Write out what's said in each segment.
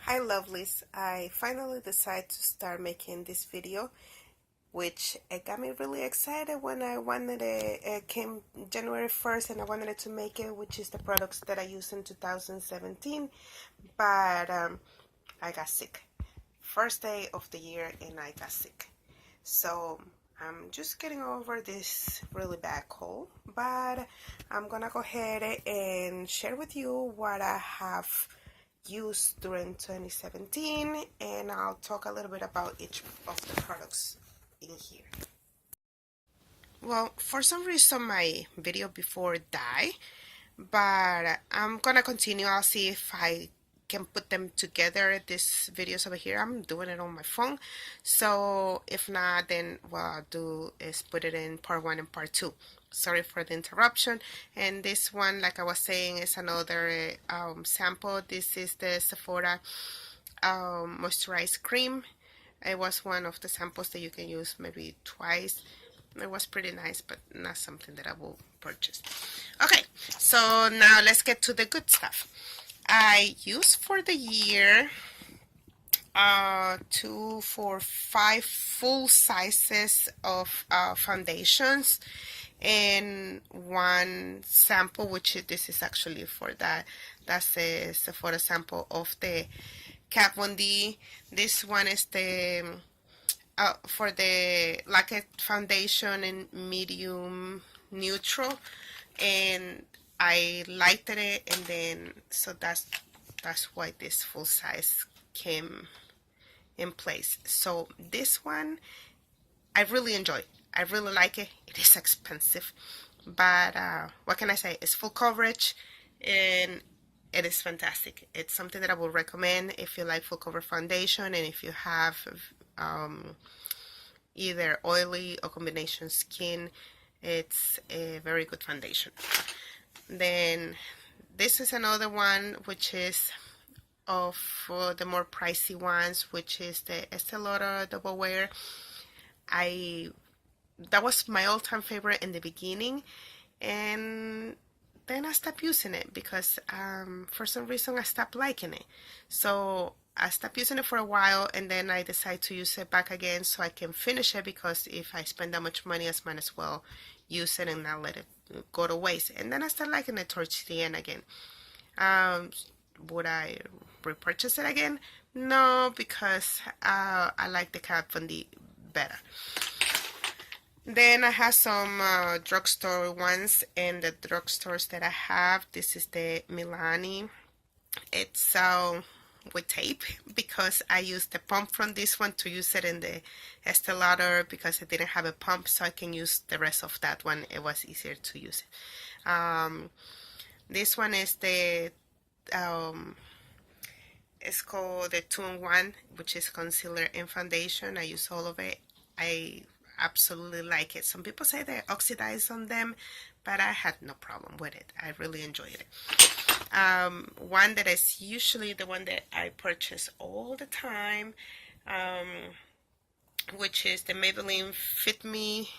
Hi lovelies, I finally decided to start making this video, which it got me really excited when I wanted it came January 1st and I wanted it to make it, which is the products that I used in 2017, but I got sick. First day of the year and I got sick. So I'm just getting over this really bad cold, but I'm gonna go ahead and share with you what I have used during 2017, and I'll talk a little bit about each of the products in here. Well, for some reason my video before died, but I'm gonna continue. I'll see if I can put them together, these videos over here. I'm doing it on my phone, so if not, then what I'll do is put it in part 1 and part 2. Sorry for the interruption. And this one, like I was saying, is another sample. This is the Sephora moisturized cream. It was one of the samples that you can use maybe twice. It was pretty nice, but not something that I will purchase. Okay, so now let's get to the good stuff. I used for the year 2, 4, 5 full sizes of foundations and one sample, which this is actually for that's a Sephora sample of the Kat Von D. This one is the for the Laque foundation in medium neutral, and I liked it, and then so that's why this full size came in place. So this one I really enjoy. I really like it. It is expensive, but what can I say? It's full coverage and it is fantastic. It's something that I would recommend if you like full cover foundation and if you have either oily or combination skin. It's a very good foundation. Then this is another one, which is of the more pricey ones, which is the Estee Lauder Double Wear. That was my all-time favorite in the beginning, and then I stopped using it because for some reason I stopped liking it. So I stopped using it for a while, and then I decided to use it back again so I can finish it, because if I spend that much money, I might as well use it and not let it go to waste. And then I started liking it towards the end again. Would I repurchase it again? No, because I like the Kat Von D better. Then I have some drugstore ones, and the drugstores that I have, this is the Milani. It's with tape, because I used the pump from this one to use it in the Estee Lauder because I didn't have a pump, so I can use the rest of that one. It was easier to use it. This one is the it's called the 2-in-1, which is concealer and foundation. I use all of it. I absolutely like it. Some people say they oxidize on them, but I had no problem with it. I really enjoyed it. One that is usually the one that I purchase all the time, which is the Maybelline Fit Me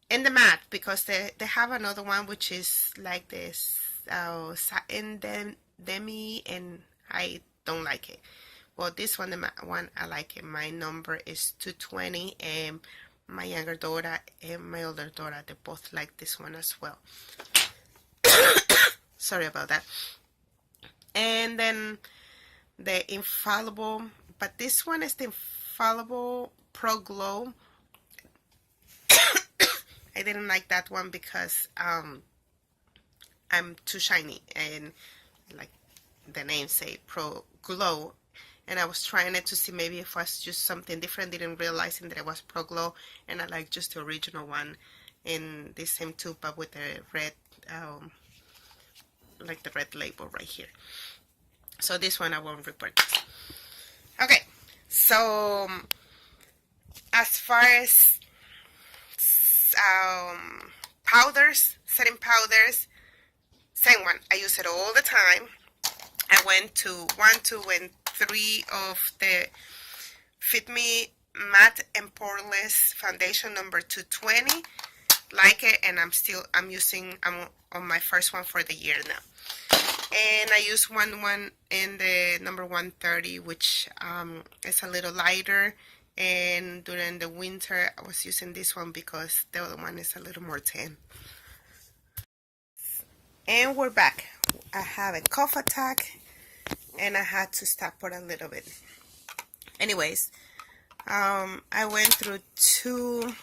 in the matte, because they have another one which is like this satin demi, and I don't like it. Well, this one, the matte one, I like it. My number is 220, and my younger daughter and my older daughter, they both like this one as well. Sorry about that. And then the Infallible, but this one is the Infallible Pro Glow. I didn't like that one because I'm too shiny, and like the name say, Pro Glow. And I was trying it to see maybe if it was just something different, didn't realize that it was Pro Glow, and I like just the original one in this same tube, but with the red, like the red label right here. So this one I won't repurchase. Okay, so as far as powders, setting powders, same one. I use it all the time. I went to 1, 2, and 3 of the Fit Me Matte and Poreless Foundation number 220. Like it, and I'm on my first one for the year now. And I use one in the number 130, which is a little lighter. And during the winter, I was using this one because the other one is a little more tan. And we're back. I have a cough attack, and I had to stop for a little bit. Anyways, I went through two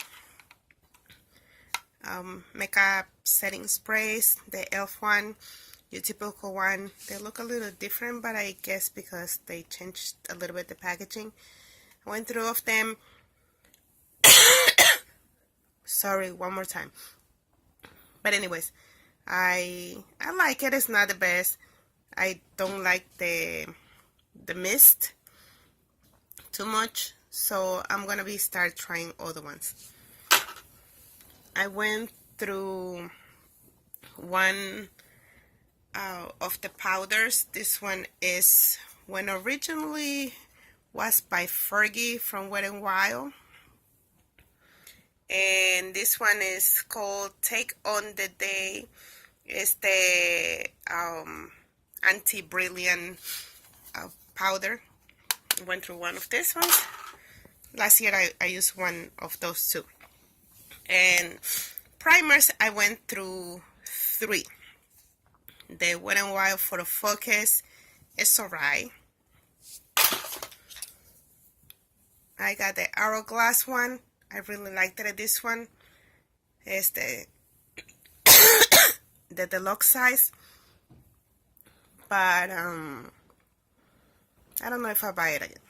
makeup setting sprays. The e.l.f. one, your typical one. They look a little different, but I guess because they changed a little bit the packaging. I went through all of them. Sorry, one more time. But anyways, I like it. It's not the best. I don't like the mist too much, so I'm gonna start trying other ones. I went through one of the powders. This one is when originally was by Fergie from Wet n Wild, and this one is called Take on the Day. It's the anti-brilliant powder. I went through one of these ones. Last year I used one of those too. And primers, I went through 3. The Wet n Wild Photo Focus is alright. I got the Hourglass one. I really liked it. This one is the the deluxe size, but I don't know if I'll buy it again.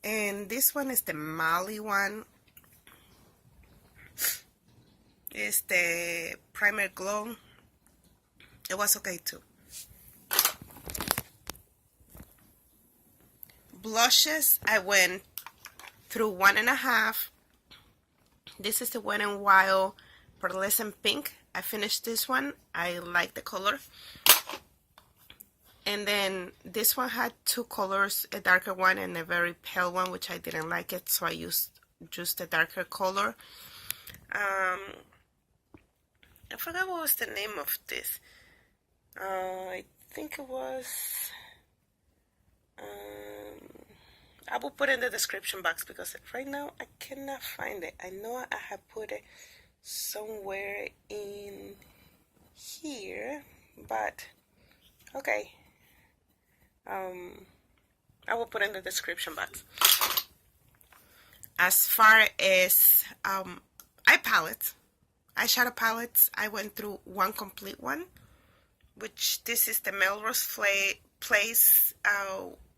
And this one is the Molly one. It's the Primer Glow. It was okay too. Blushes, I went through 1.5. This is the Wet n Wild Pearlescent Pink. I finished this one. I like the color. And then this one had 2 colors, a darker one and a very pale one, which I didn't like it, so I used just a darker color. I forgot what was the name of this. I think it was... I will put it in the description box because right now I cannot find it. I know I have put it somewhere in here, but okay. I will put it in the description box. As far as eyeshadow palettes, I went through one complete one, which this is the Melrose Place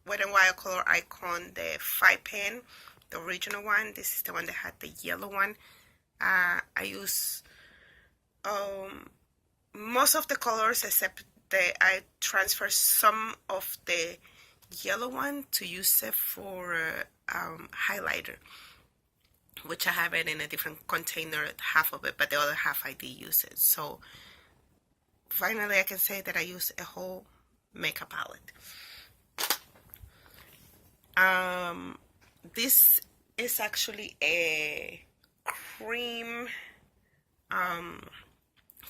Wet n Wild Color Icon, the 5 pan, the original one. This is the one that had the yellow one. I use most of the colors except I transfer some of the yellow one to use it for highlighter, which I have it in a different container, half of it, but the other half I did use it. So finally I can say that I use a whole makeup palette. This is actually a cream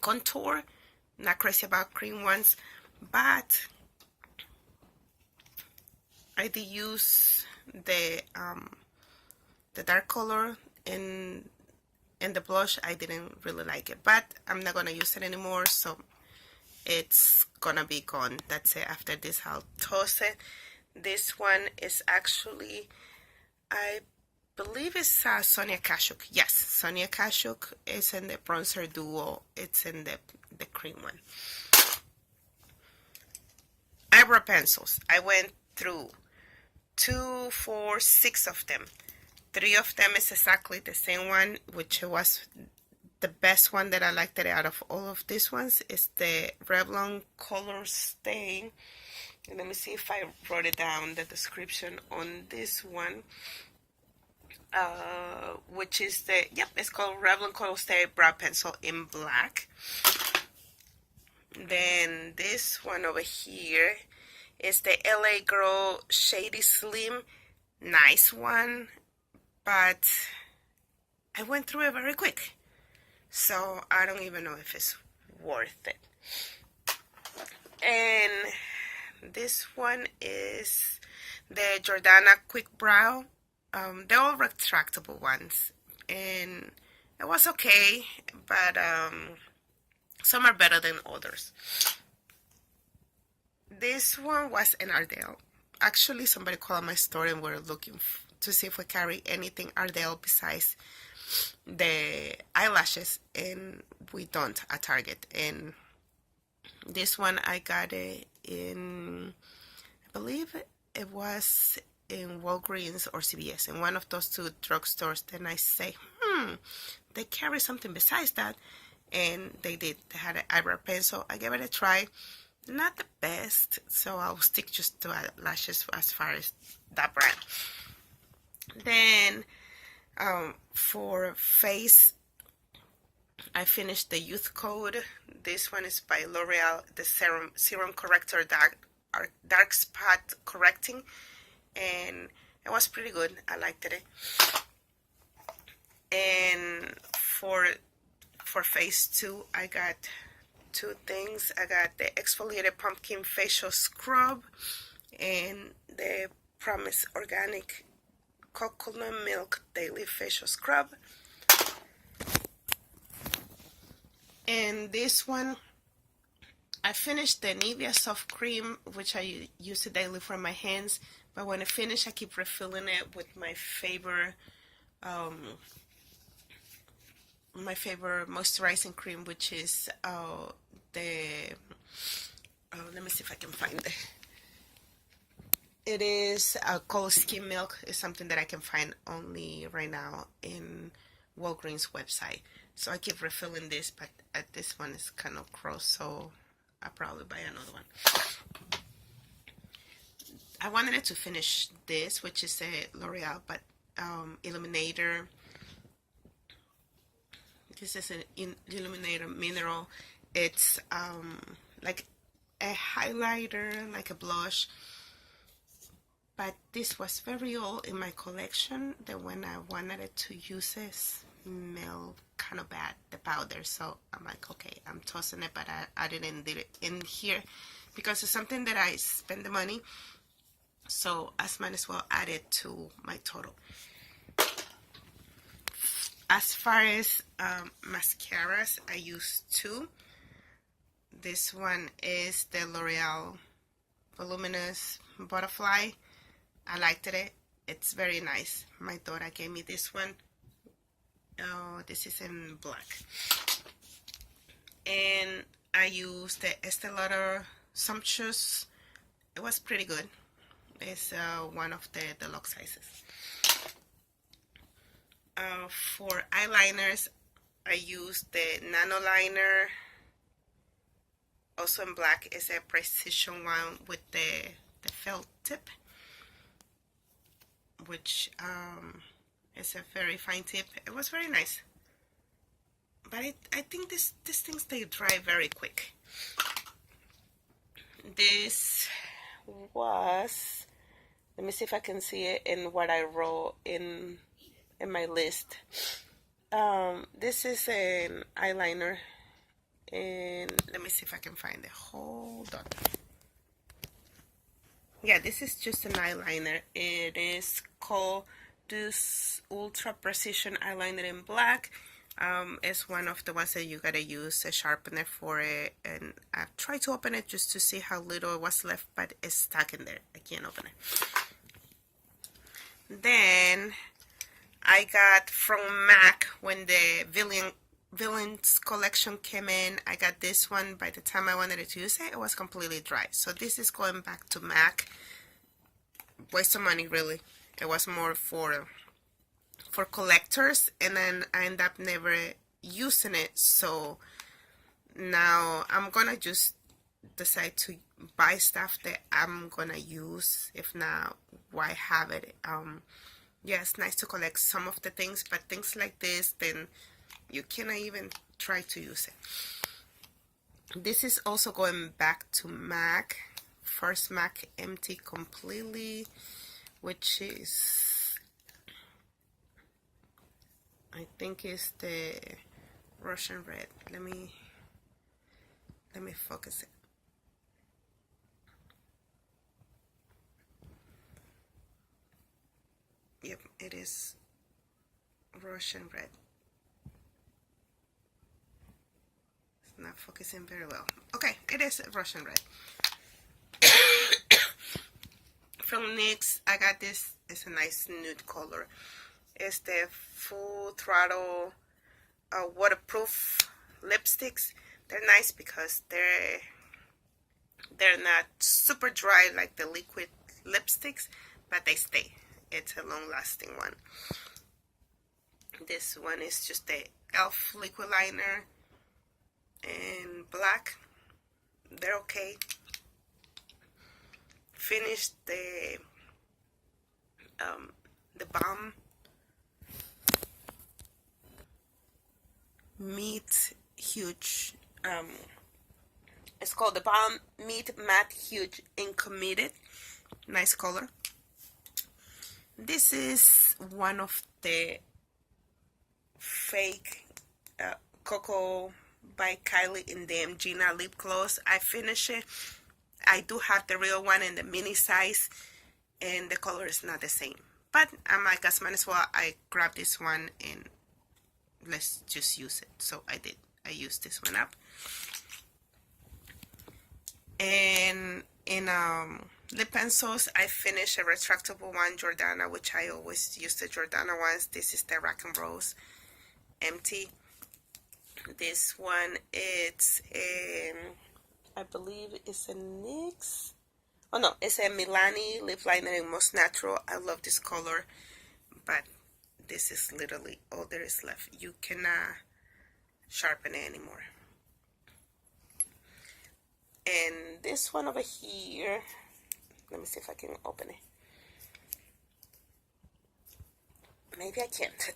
contour. Not crazy about cream ones, but I did use the dark color in the blush. I didn't really like it, but I'm not gonna use it anymore, so it's gonna be gone. That's it. After this I'll toss it. This one is actually, I believe it's Sonia Kashuk. Yes, Sonia Kashuk is in the bronzer duo. It's in the cream one. Eyebrow pencils. I went through 2, 4, 6 of them. 3 of them is exactly the same one, which was the best one that I liked it out of all of these ones. Is the Revlon Color Stay. And let me see if I wrote it down, the description on this one. Which is it's called Revlon Color Stay Brow Pencil in black. Then this one over here is the LA Girl Shady Slim. Nice one, but I went through it very quick, so I don't even know if it's worth it. And this one is the Jordana Quick Brow. They're all retractable ones, and it was okay, but some are better than others. This one was an Ardell. Actually, somebody called my store and we're looking to see if we carry anything Ardell besides the eyelashes, and we don't at Target. And this one I got it in, I believe it was in Walgreens or CVS, in one of those two drugstores. Then I say, they carry something besides that, and they did. They had an eyebrow pencil. I gave it a try. Not the best, so I'll stick just to eyelashes as far as that brand. Then for face, I finished the Youth Code. This one is by Loreal, the serum corrector dark spot correcting, and it was pretty good. I liked it. And for face 2, I got 2 things. I got the exfoliated pumpkin facial scrub and the Promise Organic coconut milk daily facial scrub. And this one, I finished the Nivea soft cream, which I use it daily for my hands, but when I finish I keep refilling it with my favorite moisturizing cream, which is let me see if I can find it. It is called Skin Milk. It's something that I can find only right now in Walgreens website. So I keep refilling this, but this one is kind of gross, so I'll probably buy another one. I wanted it to finish this, which is a L'Oreal, but Illuminator. This is an Illuminator Mineral. It's like a highlighter, like a blush. But this was very old in my collection that when I wanted it to use it, smelled kind of bad, the powder. So I'm like, okay, I'm tossing it, but I didn't do it in here because it's something that I spend the money. So I might as well add it to my total. As far as mascaras, I use 2. This one is the L'Oreal Voluminous Butterfly. I liked it. It's very nice. My daughter gave me this one. Oh, this is in black. And I used the Estee Lauder Sumptuous. It was pretty good. It's one of the deluxe sizes. For eyeliners, I used the nano liner. Also in black. It's a precision one with the felt tip, which is a very fine tip. It was very nice, but I think these things, they dry very quick. This was, let me see if I can see it in what I wrote in my list. This is an eyeliner, and let me see if I can find it. Hold on. Yeah, this is just an eyeliner. It is called this Ultra Precision Eyeliner in black. It's one of the ones that you gotta use a sharpener for it, and I tried to open it just to see how little was left, but it's stuck in there. I can't open it. Then I got from MAC, when the Villains collection came in, I got this one. By the time I wanted to use it, it was completely dry. So this is going back to MAC. Waste of money, really. It was more for collectors, and then I end up never using it. So now I'm gonna just decide to buy stuff that I'm gonna use. If not, why have it? Yeah, it's nice to collect some of the things, but things like this, then you cannot even try to use it. This is also going back to MAC. First MAC Empty Completely, which is, I think is the Russian Red. Let me Let me focus it. Yep, it is Russian red. It's not focusing very well. Okay, it is Russian red. From NYX, I got this. It's a nice nude color. It's the Full Throttle waterproof lipsticks. They're nice because they're not super dry like the liquid lipsticks, but they stay. It's a long-lasting one. This one is just the e.l.f. liquid liner in black. They're okay. Finished the Balm Meet Huge. It's called the Balm Meet Matte Huge in Committed. Nice color. This is one of the fake Coco by Kylie in the Gina lip gloss. I finished it. I do have the real one in the mini size, and the color is not the same. But I'm like, as might as well, I grabbed this one and let's just use it. So I did. I used this one up. And in lip pencils, I finished a retractable one, Jordana, which I always use the Jordana ones. This is the Rock and Rose Empty. This one, it's I believe it's a NYX. Oh no, it's a Milani lip liner in Most Natural. I love this color, but this is literally all there is left. You cannot sharpen it anymore. And this one over here, let me see if I can open it. Maybe I can't.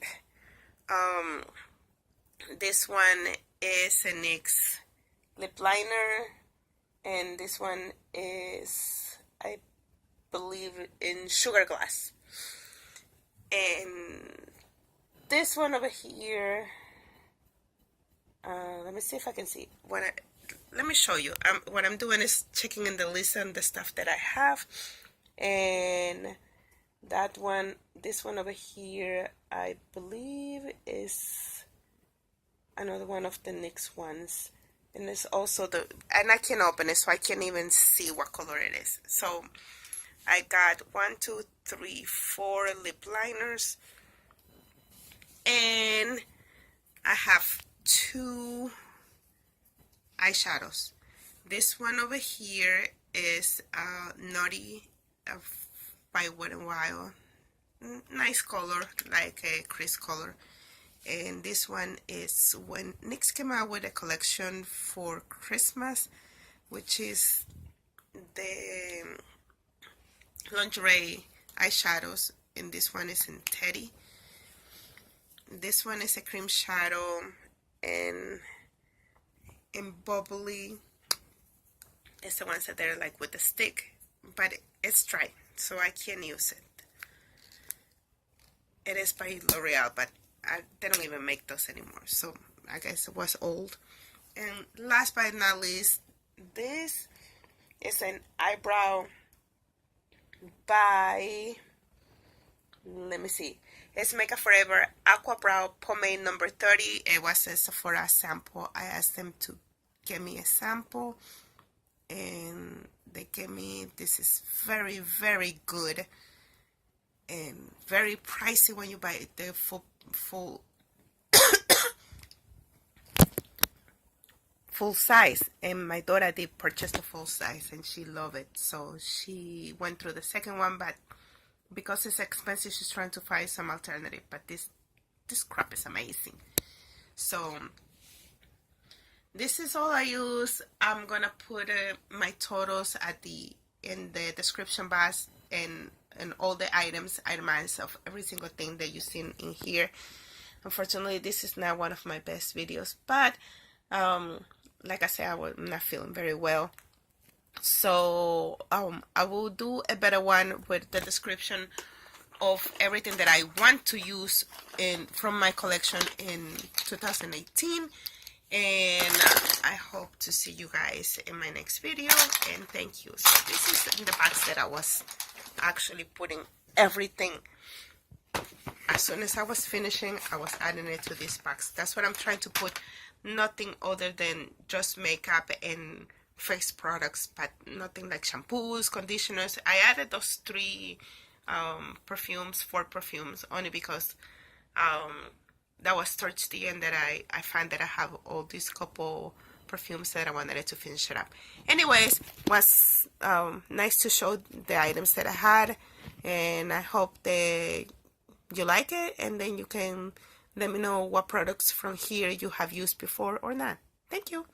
This one is a NYX lip liner, and this one is, I believe, in Sugar Glass. And this one over here, let me see if I can see. Let me show you. What I'm doing is checking in the list and the stuff that I have. And that one, this one over here, I believe is another one of the NYX ones. And it's also and I can't open it, so I can't even see what color it is. So I got 1, 2, 3, 4 lip liners. And I have 2 eyeshadows. This one over here is Nutty by Wet n Wild. Nice color, like a crease color. And this one is when NYX came out with a collection for Christmas, which is the lingerie eyeshadows. And this one is in Teddy. This one is a cream shadow and in bubbly. It's the ones that they're like with the stick, but it's dry, so I can't use it. It is by Loreal, but they don't even make those anymore, so I guess it was old. And last but not least, this is an eyebrow by, let me see, it's Makeup Forever Aqua Brow Pomade number 30. It was a Sephora sample. I asked them to give me a sample, and they gave me, this is very, very good and very pricey when you buy it, the full size. And my daughter did purchase the full size and she loved it, so she went through the second one, but because it's expensive, she's trying to find some alternative. But this crap is amazing. So this is all I use. I'm gonna put my totals in the description box, and all the items of every single thing that you see in here. Unfortunately, this is not one of my best videos, but like I said, I'm not feeling very well. So I will do a better one with the description of everything that I want to use from my collection in 2018. And I hope to see you guys in my next video, and thank you. So this is in the box that I was actually putting everything. As soon as I was finishing, I was adding it to this box. That's what I'm trying to put. Nothing other than just makeup and face products, but nothing like shampoos, conditioners. I added those 4 perfumes, only because that was towards the end that I find that I have all these couple perfumes that I wanted to finish it up. Anyways, was nice to show the items that I had, and I hope that you like it, and then you can let me know what products from here you have used before or not. Thank you.